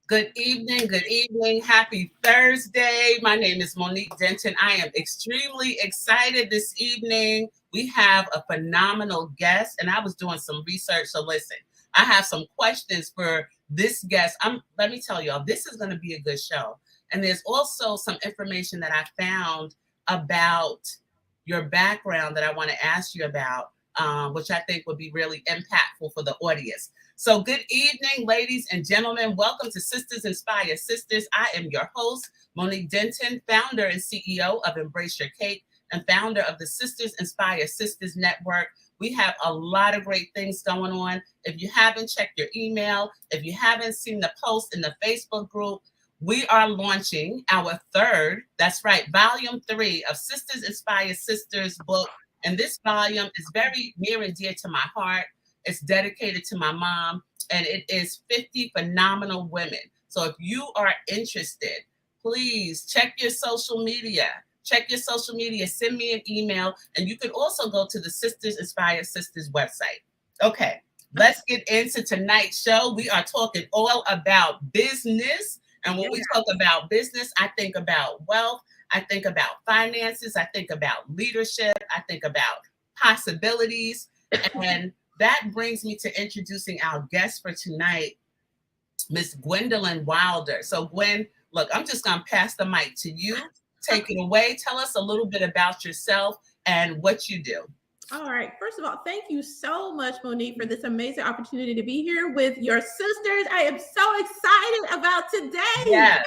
Good evening. Good evening. Happy Thursday. My name is Monique Denton. I am extremely excited this evening. We have a phenomenal guest, and I was doing some research. So, listen, I have some questions for this guest. Let me tell y'all, this is going to be a good show. And there's also some information that I found about your background that I want to ask you about, which I think would be really impactful for the audience. So, good evening, ladies and gentlemen. Welcome to Sisters Inspire Sisters. I am your host, Monique Denton, founder and CEO of Embrace Your Cake and founder of the Sisters Inspire Sisters Network. We have a lot of great things going on. If you haven't checked your email, if you haven't seen the post in the Facebook group, we are launching our third, that's right, volume 3 of Sisters Inspire Sisters book. And this volume is very near and dear to my heart. It's dedicated to my mom, and it is 50 phenomenal women. So if you are interested, please check your social media. Check your social media. Send me an email, and you can also go to the Sisters Inspire Sisters website. Okay, let's get into tonight's show. We are talking all about business. And when we talk about business, I think about wealth. I think about finances. I think about leadership. I think about possibilities. And that brings me to introducing our guest for tonight, Miss Gwendolyn Wilder. So, Gwen, look, I'm just going to pass the mic to you. Take it away. Tell us a little bit about yourself and what you do. All right. First of all, thank you so much, Monique, for this amazing opportunity to be here with your sisters. I am so excited about today. Yes.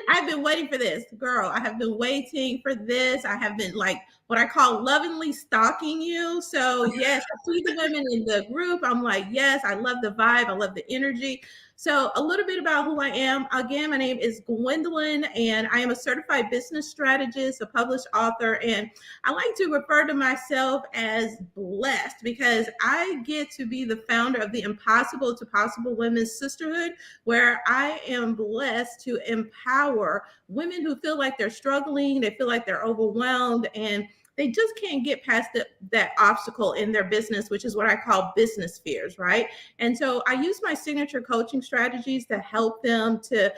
I've been waiting for this, girl. I have been waiting for this. I have been like what I call lovingly stalking you. So yes, I see the women in the group. I'm like, yes, I love the vibe. I love the energy. So a little bit about who I am. Again, my name is Gwendolyn, and I am a certified business strategist, a published author, and I like to refer to myself as blessed because I get to be the founder of the Impossible to Possible Women's Sisterhood, where I am blessed to empower women who feel like they're struggling, they feel like they're overwhelmed, and they just can't get past that obstacle in their business, which is what I call business fears, right? And so I use my signature coaching strategies to help them to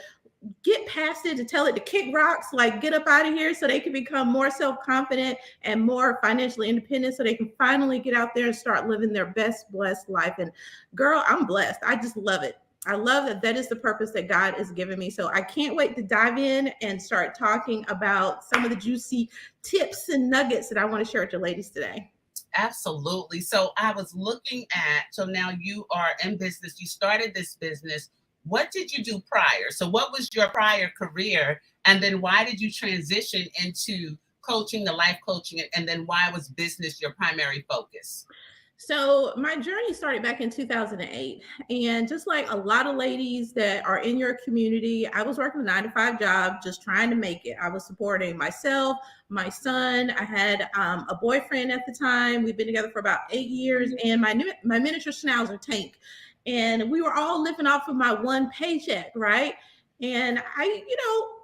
get past it, to tell it to kick rocks, like get up out of here so they can become more self-confident and more financially independent so they can finally get out there and start living their best blessed life. And girl, I'm blessed. I just love it. I love that is the purpose that God has given me. So I can't wait to dive in and start talking about some of the juicy tips and nuggets that I want to share with the ladies today. Absolutely. So I was looking at, so now you are in business. You started this business. What did you do prior? So what was your prior career? And then why did you transition into coaching, the life coaching? And then why was business your primary focus? So my journey started back in 2008. And just like a lot of ladies that are in your community, I was working a 9-to-5 job, just trying to make it. I was supporting myself, my son. I had a boyfriend at the time. We've been together for about 8 years, and my miniature schnauzer, Tank. And we were all living off of my one paycheck, right? And I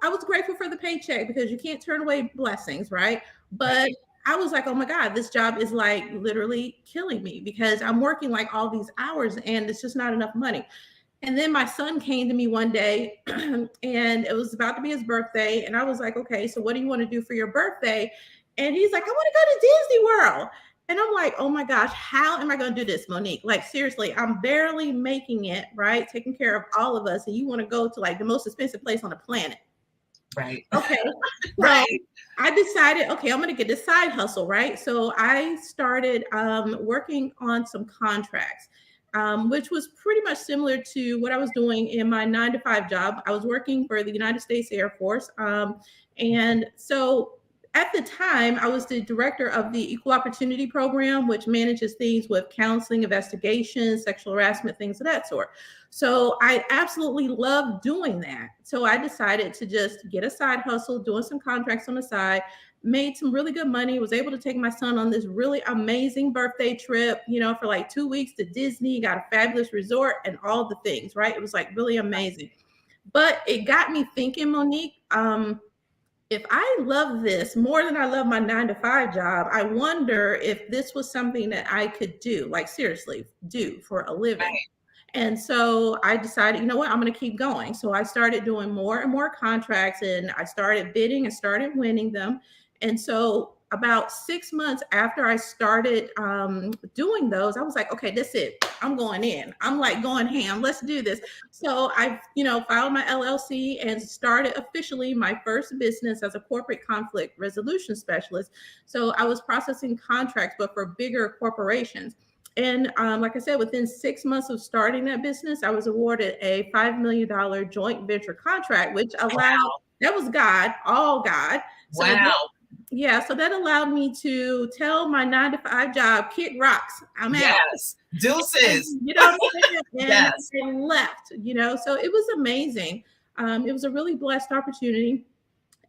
was grateful for the paycheck because you can't turn away blessings, right? But I was like, oh my God, this job is like literally killing me because I'm working like all these hours and it's just not enough money. And then my son came to me one day and it was about to be his birthday. And I was like, okay, so what do you want to do for your birthday? And he's like, I want to go to Disney World. And I'm like, oh my gosh, how am I going to do this, Monique? Like, seriously, I'm barely making it, right? Taking care of all of us. And you want to go to like the most expensive place on the planet. Right. Okay. Right. I decided, okay, I'm going to get this side hustle, right? So I started working on some contracts, which was pretty much similar to what I was doing in my 9-to-5 job. I was working for the United States Air Force. And so at the time, I was the director of the Equal Opportunity Program, which manages things with counseling, investigations, sexual harassment, things of that sort. So I absolutely loved doing that. So I decided to just get a side hustle, doing some contracts on the side, made some really good money, was able to take my son on this really amazing birthday trip, for like 2 weeks to Disney, got a fabulous resort and all the things, right? It was like really amazing. But it got me thinking, Monique, if I love this more than I love my 9-to-5 job, I wonder if this was something that I could do, like seriously, do for a living. Right. And so I decided, you know what, I'm going to keep going. So I started doing more and more contracts, and I started bidding and started winning them. And so about 6 months after I started doing those, I was like, okay, that's it. I'm going in. I'm like going ham. Let's do this. So I, filed my LLC and started officially my first business as a corporate conflict resolution specialist. So I was processing contracts, but for bigger corporations. And like I said, within 6 months of starting that business, I was awarded a $5 million joint venture contract, which allowed, that was God, all God. So so that allowed me to tell my 9-to-5 job, kick rocks, I'm out. Yes, deuces. And, what I'm saying? And left, so it was amazing. It was a really blessed opportunity.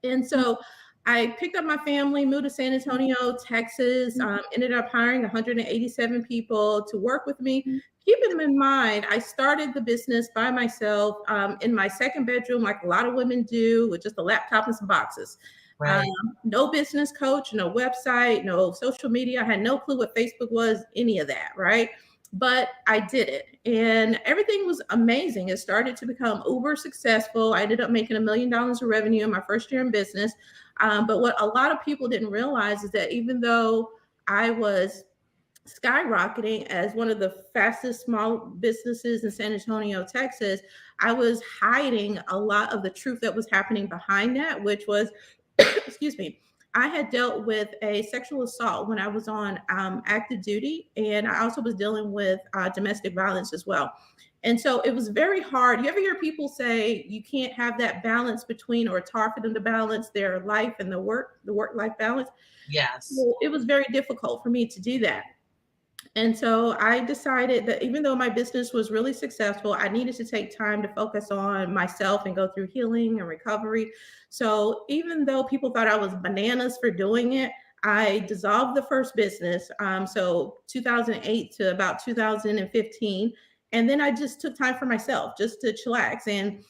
And so I picked up my family, moved to San Antonio, Texas, ended up hiring 187 people to work with me. Keeping in mind, I started the business by myself in my second bedroom, like a lot of women do, with just a laptop and some boxes. Right. No business coach, no website, no social media. I had no clue what Facebook was, any of that, right? But I did it, and everything was amazing. It started to become uber successful. I ended up making $1 million of revenue in my first year in business. But what a lot of people didn't realize is that even though I was skyrocketing as one of the fastest small businesses in San Antonio, Texas, I was hiding a lot of the truth that was happening behind that, which was, excuse me, I had dealt with a sexual assault when I was on active duty, and I also was dealing with domestic violence as well. And so it was very hard. You ever hear people say you can't have that balance between, or it's hard for them to balance their life and the work-life balance? Yes. Well, it was very difficult for me to do that. And so I decided that even though my business was really successful, I needed to take time to focus on myself and go through healing and recovery. So even though people thought I was bananas for doing it, I dissolved the first business. So 2008 to about 2015. And then I just took time for myself just to chillax. And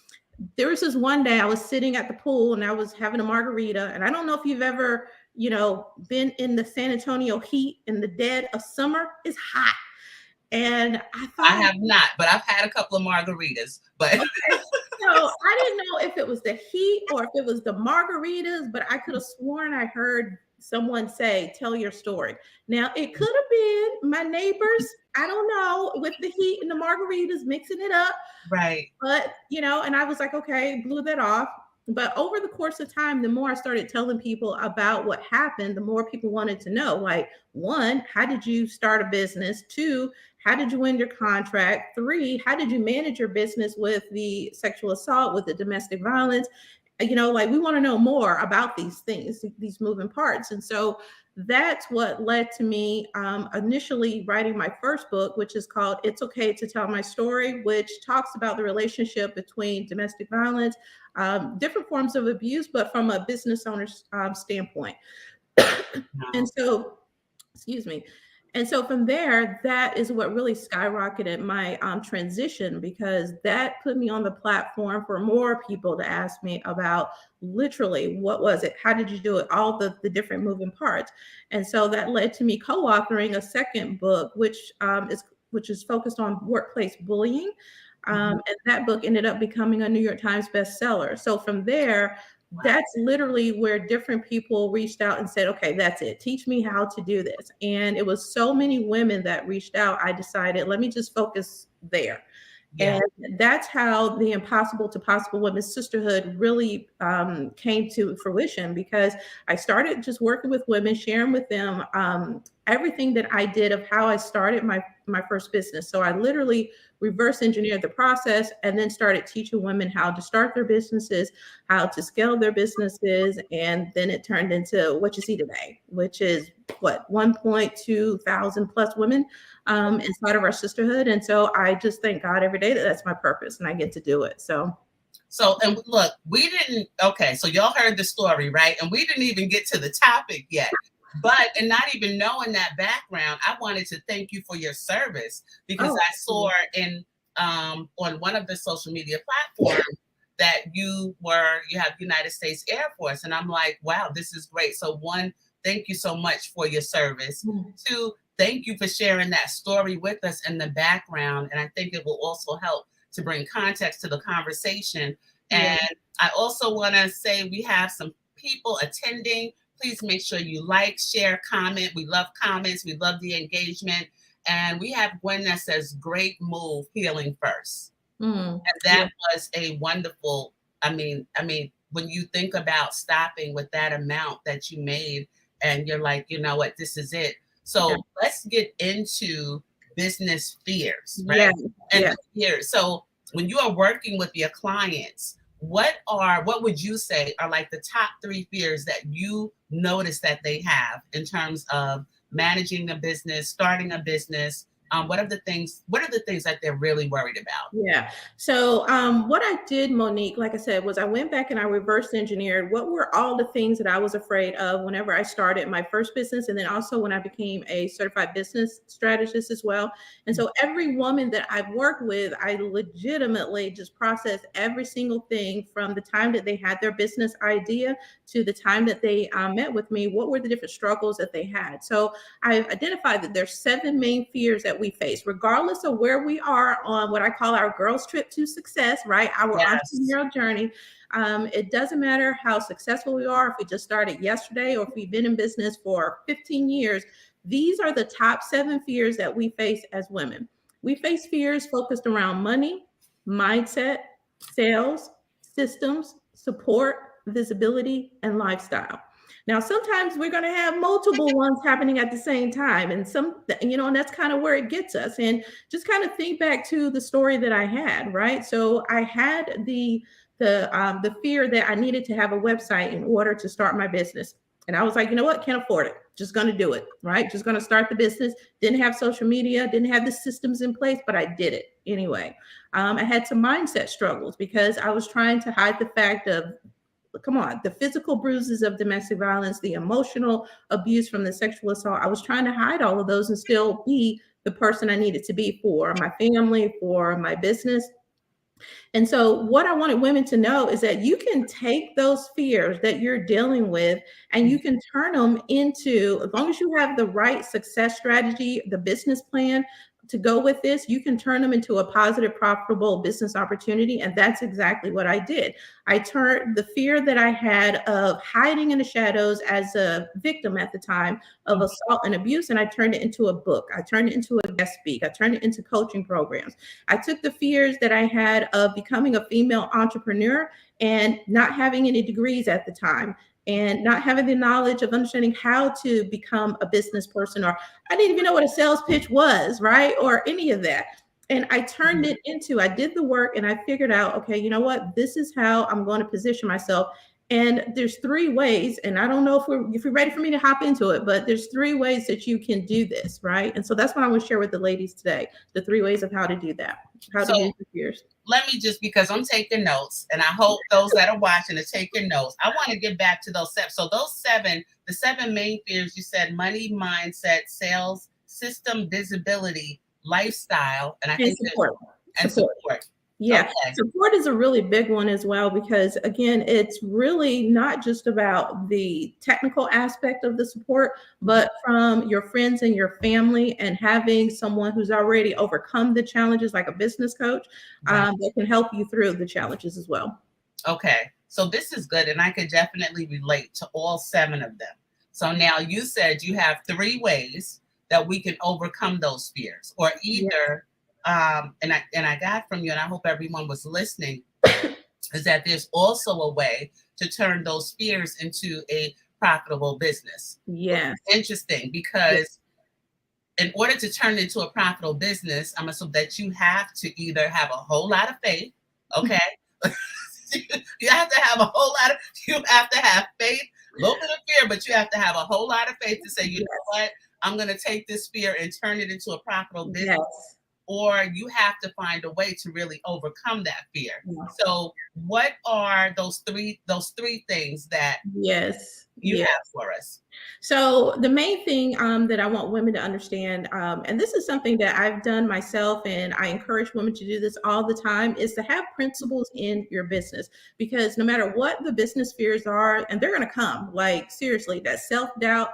there was this one day I was sitting at the pool and I was having a margarita. And I don't know if you've ever been in the San Antonio heat in the dead of summer. It's hot. And I have not, but I've had a couple of margaritas. But okay. So I didn't know if it was the heat or if it was the margaritas, but I could have sworn I heard someone say, "Tell your story." Now it could have been my neighbors. I don't know, with the heat and the margaritas mixing it up. Right. But and I was like, okay, blew that off. But over the course of time, the more I started telling people about what happened, the more people wanted to know, like, one, how did you start a business? Two, how did you win your contract? Three, how did you manage your business with the sexual assault, with the domestic violence? Like, we want to know more about these things, these moving parts. And so that's what led to me initially writing my first book, which is called It's Okay to Tell My Story, which talks about the relationship between domestic violence, different forms of abuse, but from a business owner's standpoint. And so, excuse me. And so from there, that is what really skyrocketed my transition, because that put me on the platform for more people to ask me about literally what was it? How did you do it? All the different moving parts. And so that led to me co-authoring a second book, which is focused on workplace bullying. And that book ended up becoming a New York Times bestseller. So from there, that's literally where different people reached out and said, okay, that's it. Teach me how to do this. And it was so many women that reached out. I decided, let me just focus there. Yeah. And that's how the Impossible to Possible Women's Sisterhood really came to fruition, because I started just working with women, sharing with them everything that I did of how I started my first business. So I literally reverse engineered the process and then started teaching women how to start their businesses, how to scale their businesses. And then it turned into what you see today, which is 1.2 thousand plus women inside of our sisterhood. And so I just thank God every day that that's my purpose and I get to do it. So, and look, so y'all heard the story, right? And we didn't even get to the topic yet. But, and not even knowing that background, I wanted to thank you for your service, because I saw on one of the social media platforms that you have United States Air Force. And I'm like, wow, this is great. So one, thank you so much for your service. Two, thank you for sharing that story with us in the background. And I think it will also help to bring context to the conversation. Yeah. And I also want to say we have some people attending. Please make sure you like, share, comment. We love comments. We love the engagement. And we have Gwen that says, great move, healing first. And that was a wonderful, I mean, when you think about stopping with that amount that you made and you're like, you know what, this is it. So let's get into business fears, right? And fears. So when you are working with your clients, what would you say are like the top 3 fears that you notice that they have in terms of managing a business, starting a business? What are the things that they're really worried about? Yeah. So what I did, Monique, like I said, was I went back and I reverse engineered what were all the things that I was afraid of whenever I started my first business. And then also when I became a certified business strategist as well. And so every woman that I've worked with, I legitimately just process every single thing from the time that they had their business idea to the time that they met with me. What were the different struggles that they had? So I've identified that there's 7 main fears that we face, regardless of where we are on what I call our girls' trip to success, right? Our entrepreneurial journey. It doesn't matter how successful we are, if we just started yesterday or if we've been in business for 15 years. These are the top 7 fears that we face as women. We face fears focused around money, mindset, sales, systems, support, visibility, and lifestyle. Now, sometimes we're going to have multiple ones happening at the same time, and and that's kind of where it gets us. And just kind of think back to the story that I had, right? So I had the fear that I needed to have a website in order to start my business, and I was like, you know what, can't afford it. Just going to do it, right? Just going to start the business. Didn't have social media, didn't have the systems in place, but I did it anyway. I had some mindset struggles because I was trying to hide the fact of, come on, the physical bruises of domestic violence, the emotional abuse from the sexual assault. I was trying to hide all of those and still be the person I needed to be for my family, for my business. And so what I wanted women to know is that you can take those fears that you're dealing with and you can turn them into, as long as you have the right success strategy, the business plan to go with this, you can turn them into a positive, profitable business opportunity. And that's exactly what I did. I turned the fear that I had of hiding in the shadows as a victim at the time of assault and abuse, and I turned it into a book. I turned it into a guest speak. I turned it into coaching programs. I took the fears that I had of becoming a female entrepreneur and not having any degrees at the time, and not having the knowledge of understanding how to become a business person, or I didn't even know what a sales pitch was, right? Or any of that. And I turned it into, I did the work and I figured out, okay, you know what? This is how I'm going to position myself. And there's 3 ways, and I don't know if you're ready for me to hop into it, but there's 3 ways that you can do this, right? And so that's what I want to share with the ladies today, the 3 ways of how to do that, how to use the fears. Let me just, because I'm taking notes, and I hope those that are watching are taking notes. I want to get back to those 7. So the 7 main fears you said: money, mindset, sales, system, visibility, lifestyle, and I think support. Support. Yeah, okay. Support is a really big one as well, because again, it's really not just about the technical aspect of the support, but from your friends and your family, and having someone who's already overcome the challenges, like a business coach, that can help you through the challenges as well. Okay, so this is good, and I could definitely relate to all 7 of them. So now you said you have 3 ways that we can overcome those fears, or either and I got from you, and I hope everyone was listening, is that there's also a way to turn those fears into a profitable business. Yeah. Interesting, because in order to turn it into a profitable business, I'm assuming that you have to either have a whole lot of faith, okay? You have to have faith, a little bit of fear, but you have to have a whole lot of faith to say, you know what, I'm going to take this fear and turn it into a profitable business. Yes. Or you have to find a way to really overcome that fear. So what are those three things that you have for us? So the main thing that I want women to understand, and this is something that I've done myself, and I encourage women to do this all the time, is to have principles in your business. Because no matter what the business fears are, and they're going to come, like seriously, that self-doubt,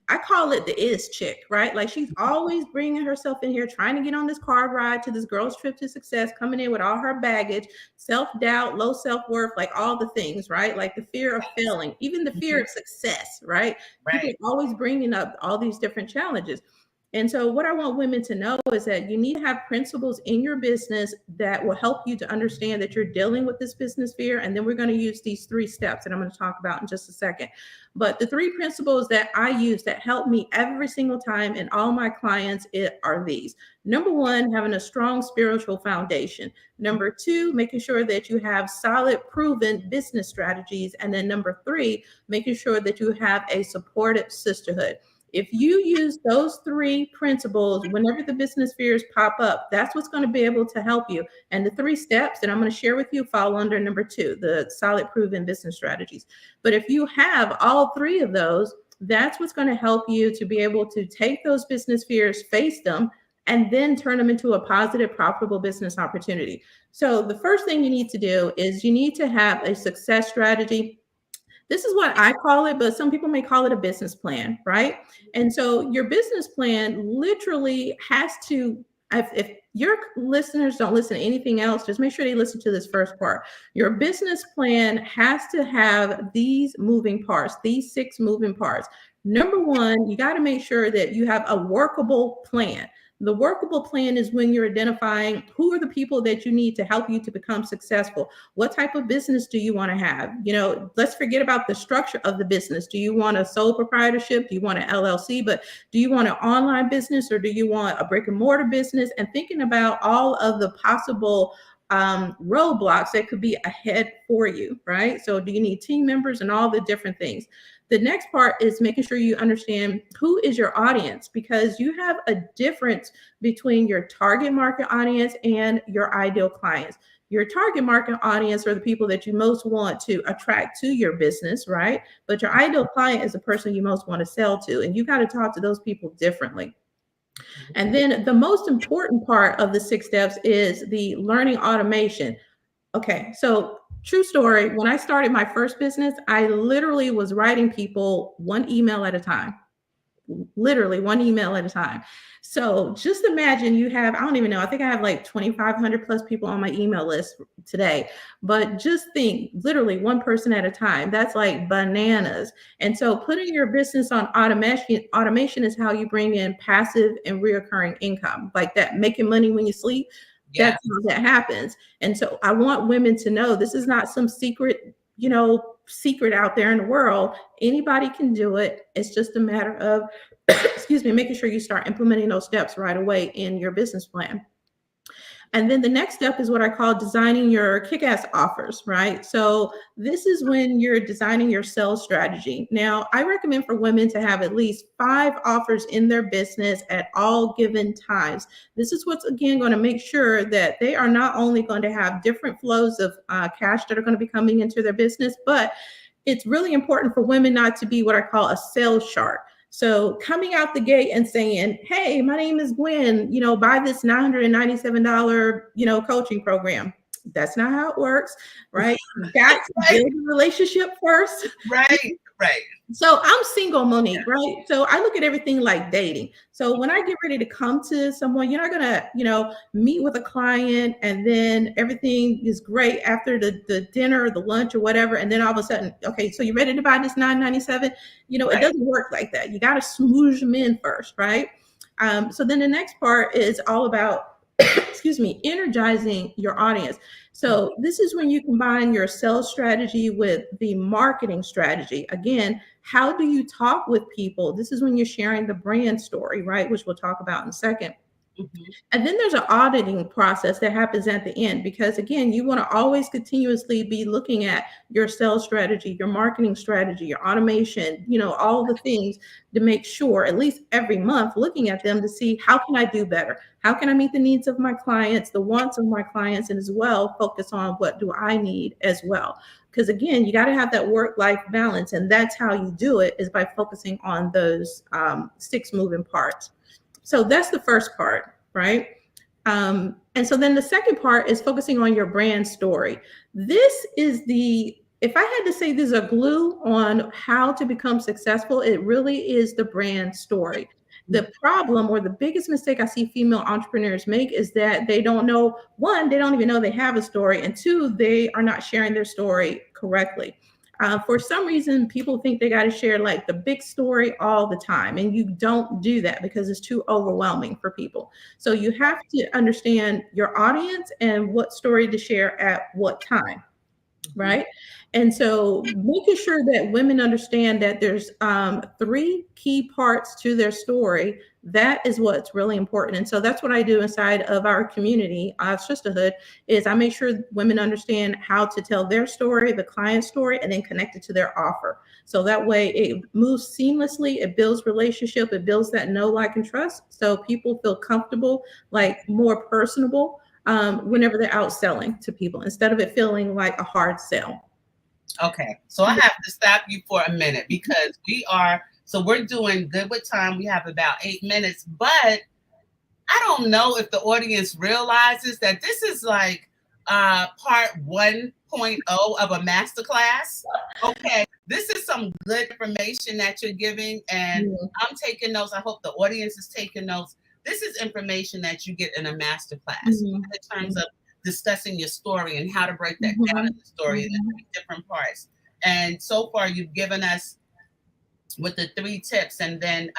I call it the is chick, right? Like she's always bringing herself in here, trying to get on this car ride to this girl's trip to success, coming in with all her baggage, self-doubt, low self-worth, like all the things, right? Like the fear of failing, even the fear of success, right? People Right. are always bringing up all these different challenges. And so, what I want women to know is that you need to have principles in your business that will help you to understand that you're dealing with this business fear. And then we're going to use these 3 steps that I'm going to talk about in just a second. But the 3 principles that I use that help me every single time and all my clients are these. Number 1, having a strong spiritual foundation. Number 2, making sure that you have solid, proven business strategies. And then number 3, making sure that you have a supportive sisterhood. If you use those 3 principles, whenever the business fears pop up, that's what's going to be able to help you. And the 3 steps that I'm going to share with you fall under number 2, the solid, proven business strategies. But if you have all 3 of those, that's what's going to help you to be able to take those business fears, face them, and then turn them into a positive, profitable business opportunity. So the first thing you need to do is you need to have a success strategy. This is what I call it, but some people may call it a business plan, right? And so your business plan literally has to, if your listeners don't listen to anything else, just make sure they listen to this first part. Your business plan has to have these moving parts, these 6 moving parts. Number 1, you got to make sure that you have a workable plan. The workable plan is when you're identifying who are the people that you need to help you to become successful. What type of business do you want to have? Let's forget about the structure of the business. Do you want a sole proprietorship? Do you want an LLC? But do you want an online business, or do you want a brick and mortar business? And thinking about all of the possible roadblocks that could be ahead for you, right? So do you need team members and all the different things? The next part is making sure you understand who is your audience, because you have a difference between your target market audience and your ideal clients. Your target market audience are the people that you most want to attract to your business, right? But your ideal client is the person you most want to sell to, and you got to talk to those people differently. And then the most important part of the 6 steps is the learning automation. Okay, so true story. When I started my first business, I literally was writing people 1 email at a time. Literally 1 email at a time. So just imagine you have, I don't even know, I think I have like 2,500 plus people on my email list today. But just think, literally 1 person at a time. That's like bananas. And so putting your business on automation is how you bring in passive and reoccurring income, like that, making money when you sleep. Yeah. That's how that happens. And so I want women to know this is not some secret, secret out there in the world. Anybody can do it. It's just a matter of, excuse me, making sure you start implementing those steps right away in your business plan. And then the next step is what I call designing your kick-ass offers, right? So this is when you're designing your sales strategy. Now, I recommend for women to have at least 5 offers in their business at all given times. This is what's, again, going to make sure that they are not only going to have different flows of cash that are going to be coming into their business, but it's really important for women not to be what I call a sales shark. So coming out the gate and saying, hey, my name is Gwen, buy this $997, coaching program. That's not how it works, right? You got to build a relationship first. Right. So I'm single, Monique, right? So I look at everything like dating. So when I get ready to come to someone, you're not gonna, meet with a client and then everything is great after the dinner or the lunch or whatever. And then all of a sudden, okay, so you ready to buy this $997? It doesn't work like that. You got to smoosh them in first, right? So then the next part is all about, excuse me, energizing your audience. So this is when you combine your sales strategy with the marketing strategy. Again, how do you talk with people? This is when you're sharing the brand story, right? Which we'll talk about in a second. Mm-hmm. And then there's an auditing process that happens at the end, because again, you want to always continuously be looking at your sales strategy, your marketing strategy, your automation, all the things to make sure, at least every month, looking at them to see how can I do better? How can I meet the needs of my clients, the wants of my clients, and as well focus on what do I need as well. Because again, you got to have that work-life balance, and that's how you do it, is by focusing on those 6 moving parts. So that's the first part, right? And so then the second part is focusing on your brand story. This is if I had to say there's a glue on how to become successful, it really is the brand story. The problem, or the biggest mistake I see female entrepreneurs make, is that they don't know, one, they don't even know they have a story, and two, they are not sharing their story correctly. For some reason, people think they got to share like the big story all the time, and you don't do that because it's too overwhelming for people. So you have to understand your audience and what story to share at what time, right? And so making sure that women understand that there's 3 key parts to their story, that is what's really important. And so that's what I do inside of our community, sisterhood, is I make sure women understand how to tell their story, the client story, and then connect it to their offer. So that way it moves seamlessly, it builds relationship, it builds that know, like, and trust. So people feel comfortable, like more personable whenever they're out selling to people, instead of it feeling like a hard sell. Okay, so I have to stop you for a minute, because we're doing good with time. We have about 8 minutes, but I don't know if the audience realizes that this is like part 1.0 of a masterclass. Okay, this is some good information that you're giving, and I'm taking notes. I hope the audience is taking notes. This is information that you get in a masterclass in terms of discussing your story and how to break that down in the story into different parts. And so far, you've given us with the 3 tips, and then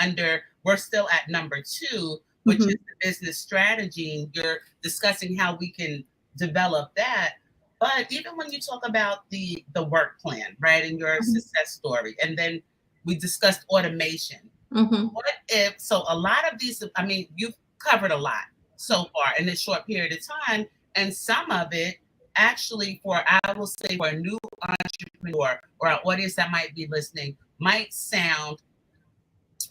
we're still at number 2, which is the business strategy. You're discussing how we can develop that. But even when you talk about the work plan, right, and your success story, and then we discussed automation. What if, so a lot of these, I mean, you've covered a lot so far in this short period of time, and some of it actually I will say for a new entrepreneur or an audience that might be listening, might sound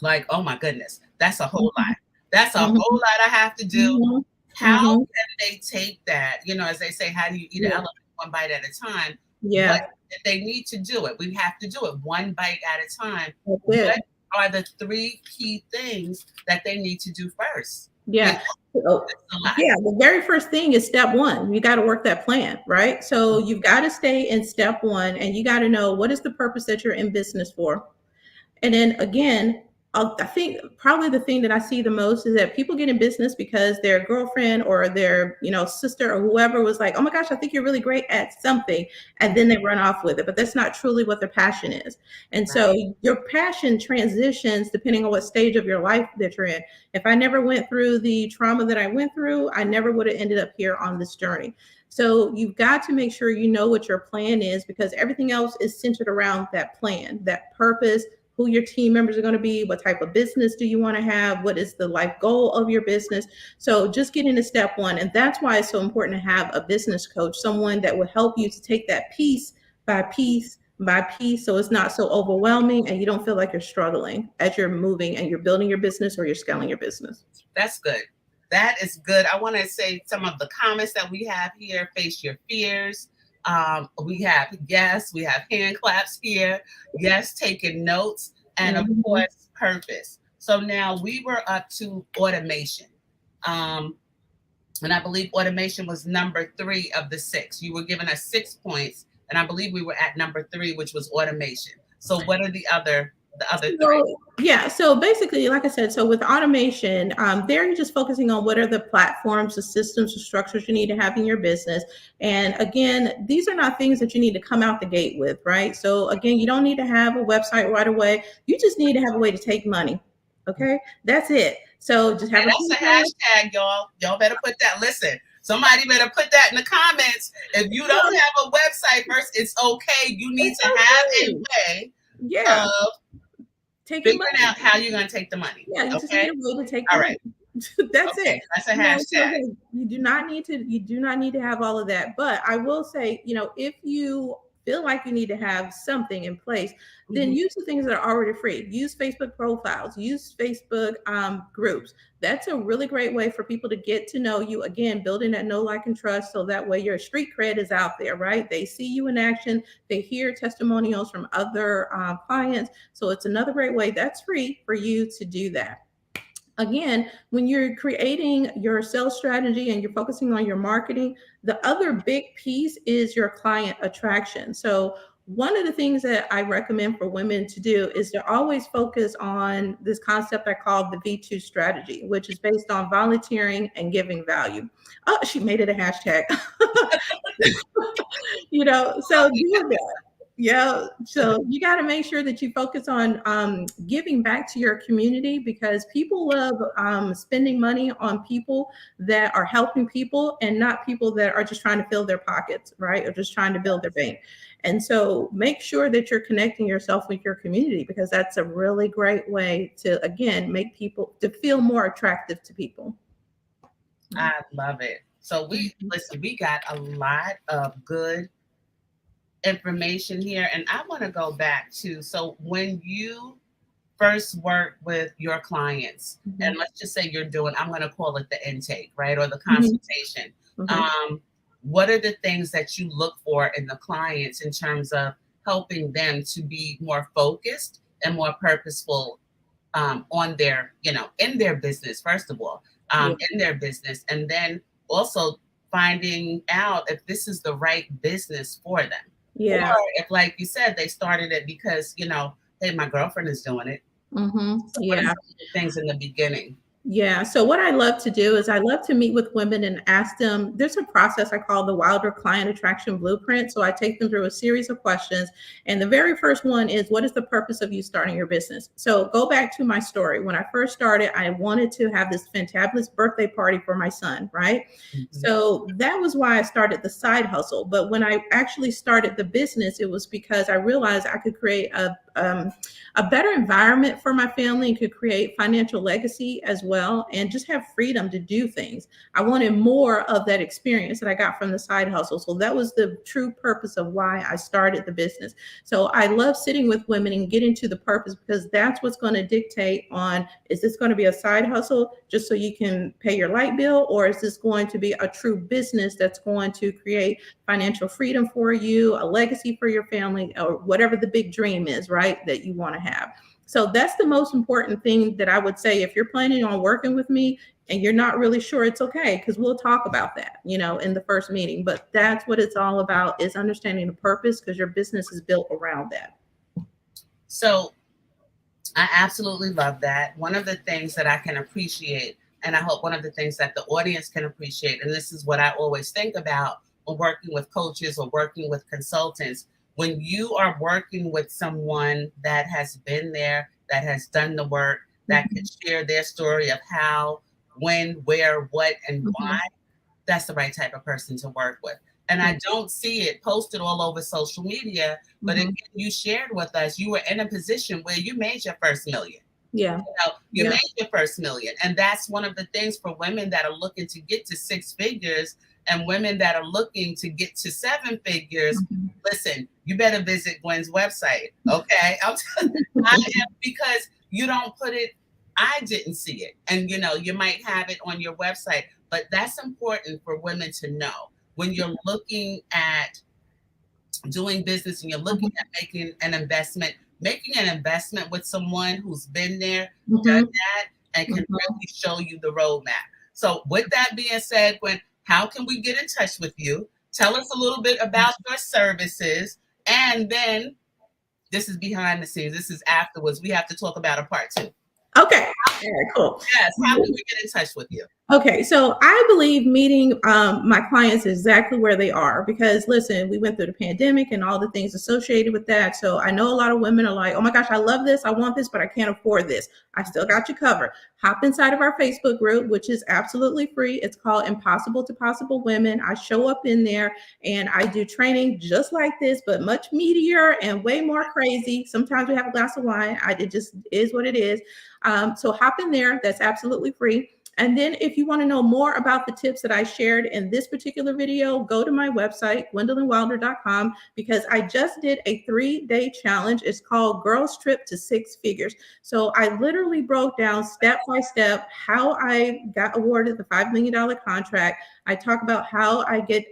like, oh my goodness, that's a whole lot. That's a whole lot I have to do. How can they take that? You know, as they say, how do you eat an elephant one bite at a time? Yeah. But if they need to do it, we have to do it one bite at a time. What are the 3 key things that they need to do first? Yeah. The very first thing is step 1. You got to work that plan, right? So you've got to stay in step 1, and you got to know what is the purpose that you're in business for. And then again, I think probably the thing that I see the most is that people get in business because their girlfriend or their, sister or whoever was like, oh my gosh, I think you're really great at something. And then they run off with it, but that's not truly what their passion is. And so your passion transitions depending on what stage of your life that you're in. If I never went through the trauma that I went through, I never would have ended up here on this journey. So you've got to make sure you know what your plan is, because everything else is centered around that plan, that purpose, who your team members are going to be, what type of business do you want to have, what is the life goal of your business. So just get into step 1. And that's why it's so important to have a business coach, someone that will help you to take that piece by piece by piece, so it's not so overwhelming and you don't feel like you're struggling as you're moving and you're building your business or you're scaling your business. That's good. That is good. I want to say some of the comments that we have here: face your fears. We have yes, we have hand claps here. Yes, taking notes, and of course, purpose. So now we were up to automation. And I believe automation was number 3 of the 6. You were giving us 6 points, and I believe we were at number 3, which was automation. So what are the other 3? Yeah, so basically, like I said, so with automation, there you're just focusing on what are the platforms, the systems, the structures you need to have in your business. And again, these are not things that you need to come out the gate with, right? So again, you don't need to have a website right away. You just need to have a way to take money. Okay, that's it. So just have that's a hashtag, y'all. Y'all better put that. Listen, somebody better put that in the comments. If you don't have a website first, it's okay. You need to have a way of figuring out how you're going to take the money. Yeah, you just need a way to take all right. That's it. That's a hashtag. You do not need to have all of that. But I will say, if you feel like you need to have something in place, then use the things that are already free. Use Facebook profiles, use Facebook groups. That's a really great way for people to get to know you. Again, building that know, like, and trust. So that way your street cred is out there, right? They see you in action. They hear testimonials from other clients. So it's another great way that's free for you to do that. Again, when you're creating your sales strategy and you're focusing on your marketing, the other big piece is your client attraction. So one of the things that I recommend for women to do is to always focus on this concept I call the V2 strategy, which is based on volunteering and giving value. Oh, she made it a hashtag. So do that. Yeah. So you got to make sure that you focus on giving back to your community, because people love spending money on people that are helping people and not people that are just trying to fill their pockets, right? Or just trying to build their bank. And so make sure that you're connecting yourself with your community, because that's a really great way to, again, make people to feel more attractive to people. I love it. So we got a lot of good information here, and I want to go back to, so when you first work with your clients, and let's just say you're doing, I'm going to call it the intake, right, or the consultation, what are the things that you look for in the clients in terms of helping them to be more focused and more purposeful on their, in their business, first of all, in their business, and then also finding out if this is the right business for them. Yeah. Or if, like you said, they started it because, hey, my girlfriend is doing it. Yeah. Things in the beginning. Yeah. So what I love to do is I love to meet with women and ask them, there's a process I call the Wilder Client Attraction Blueprint. So I take them through a series of questions. And the very first one is, what is the purpose of you starting your business? So go back to my story. When I first started, I wanted to have this fantabulous birthday party for my son, right? So that was why I started the side hustle. But when I actually started the business, it was because I realized I could create a better environment for my family and could create financial legacy as well, and just have freedom to do things. I wanted more of that experience that I got from the side hustle. So that was the true purpose of why I started the business. So I love sitting with women and getting to the purpose, because that's what's going to dictate on, is this going to be a side hustle just so you can pay your light bill, or is this going to be a true business that's going to create financial freedom for you, a legacy for your family, or whatever the big dream is, right, that you want to have. So that's the most important thing that I would say. If you're planning on working with me and you're not really sure, it's okay, because we'll talk about that, in the first meeting. But that's what it's all about, is understanding the purpose, because your business is built around that. So I absolutely love that. One of the things that I can appreciate, and I hope one of the things that the audience can appreciate, and this is what I always think about when working with coaches or working with consultants, when you are working with someone that has been there, that has done the work, that can share their story of how, when, where, what, and why, that's the right type of person to work with. And I don't see it posted all over social media, but again, you shared with us, you were in a position where you made your first million. Yeah. You made your first million. And that's one of the things for women that are looking to get to 6 figures and women that are looking to get to 7 figures. Listen, you better visit Gwen's website. Okay. Because you don't put it, I didn't see it. And you might have it on your website, but that's important for women to know. When you're looking at doing business and you're looking at making an investment with someone who's been there, done that, and can really show you the roadmap. So with that being said, Gwen, how can we get in touch with you? Tell us a little bit about your services. And then this is behind the scenes. This is afterwards. We have to talk about a part 2. Okay. All right, cool. Yes. How can we get in touch with you? Okay, so I believe meeting my clients exactly where they are, because listen, we went through the pandemic and all the things associated with that. So I know a lot of women are like, oh my gosh, I love this, I want this, but I can't afford this. I still got you covered. Hop inside of our Facebook group, which is absolutely free. It's called Impossible to Possible Women. I show up in there and I do training just like this, but much meatier and way more crazy. Sometimes we have a glass of wine. It just is what it is. So hop in there. That's absolutely free. And then if you want to know more about the tips that I shared in this particular video, go to my website, GwendolynWilder.com, because I just did a 3-day challenge. It's called Girls Trip to Six Figures. So I literally broke down step by step how I got awarded the $5 million contract. I talk about how I get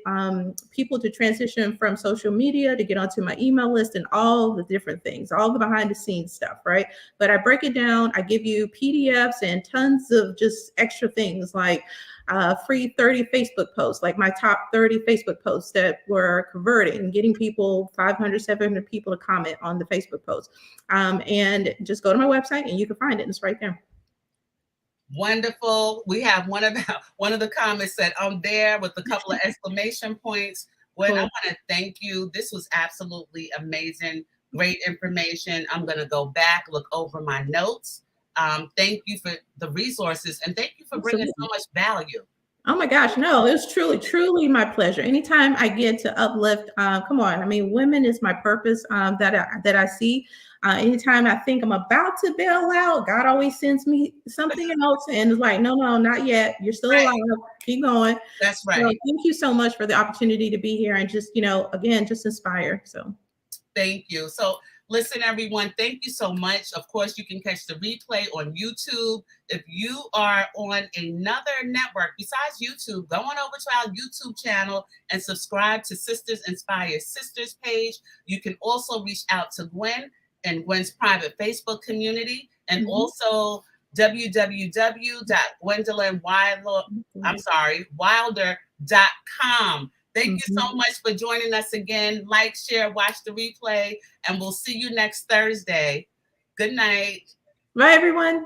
people to transition from social media to get onto my email list and all the different things, all the behind the scenes stuff, right? But I break it down. I give you PDFs and tons of just extra things like free 30 Facebook posts, like my top 30 Facebook posts that were converting, getting people 500, 700 people to comment on the Facebook post. And just go to my website and you can find it. It's right there. Wonderful. We have one of the comments said, I'm there with a couple of exclamation points. Gwen, Cool. I want to thank you. This was absolutely amazing. Great information. I'm going to go back, look over my notes. Thank you for the resources and thank you for bringing so much value. Oh my gosh, no, it was truly my pleasure. Anytime I get to uplift, come on. I mean, women is my purpose that I see. Anytime I think I'm about to bail out, God always sends me something else and it's like, no, not yet. You're still alive. Keep going. That's right. So thank you so much for the opportunity to be here and just, again, just inspire. So thank you. So listen, everyone, thank you so much. Of course, you can catch the replay on YouTube. If you are on another network besides YouTube, go on over to our YouTube channel and subscribe to Sisters Inspire Sisters page. You can also reach out to Gwen and Gwen's private Facebook community and also Wilder.com. Thank you so much for joining us again. Like, share, watch the replay, and we'll see you next Thursday. Good night. Bye, everyone.